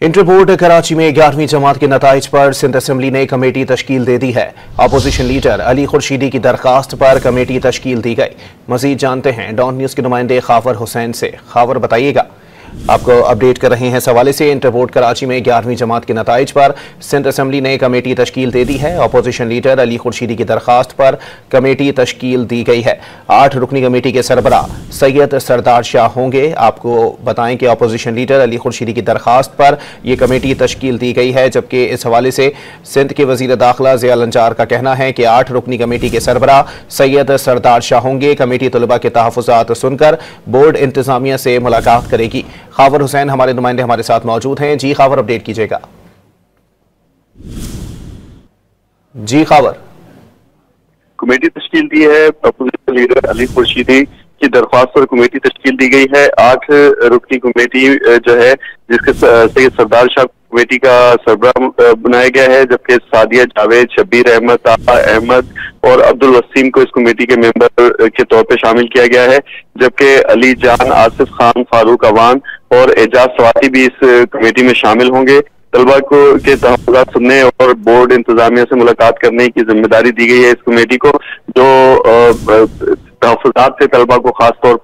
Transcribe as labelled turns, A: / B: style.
A: Inter board Karachi में 11वीं जमात के नताइज पर सिंध असेंबली ने कमेटी तश्कील दे दी है। अपोजिशन लीडर अली खुर्शीदी की दरखास्त पर कमेटी तश्कील दी गई। मजीद जानते हैं डॉन न्यूज के नुमाइंदे खावर हुसैन से। खावर, बताइएगा। आपको अपडेट कर रहे हैं इस हवाले से। इंटर बोर्ड कराची में 11वीं जमात के नताइज पर सिंध असेंबली ने कमेटी तश्कील दे दी है। अपोजिशन लीडर अली खुर्शीदी की दरखास्त पर कमेटी तश्कील दी गई है। 8 रुकनी कमेटी के सरबराह सैयद सरदार शाह होंगे। आपको बताएं कि अपोजिशन लीडर अली खुर्शीदी की दरखास्त पर यह कमेटी तश्कील दी गई है, जबकि इस हवाले से सिंध के वजीर दाखिला ज़िया लंचार का कहना है कि 8 रुकनी कमेटी के सरबराह सैयद सरदार शाह होंगे। कमेटी तलबा के तहफ़्फ़ुज़ात सुनकर बोर्ड इंतजामिया से मुलाकात करेगी। खावर हुसैन हमारे नुमाइंदे हमारे साथ मौजूद हैं। जी खावर, अपडेट कीजिएगा। जी खावर।
B: कमेटी तश्कील दी है। अपोजिशन लीडर अली खुर्शीदी की दरख्वास्त पर कमेटी तश्कील दी गई है। 8 रुकनी कमेटी जो है, जिसके सैयद सरदार शाह कमेटी का सरबराह बनाया गया है, जबकि सादिया जावेद, शब्बीर अहमद, ताहा अहमद और अब्दुल वसीम को इस कमेटी के मेंबर के तौर पर शामिल किया गया है, जबकि अली जान, आसिफ खान, फारूक अवान और एजाज स्वाति भी इस कमेटी में शामिल होंगे। तलबा को के तहफ़्फ़ुज़ात सुनने और बोर्ड इंतजामिया से मुलाकात करने की जिम्मेदारी दी गई है इस कमेटी को, जो तहफ़्फ़ुज़ात से तलबा को खास तौर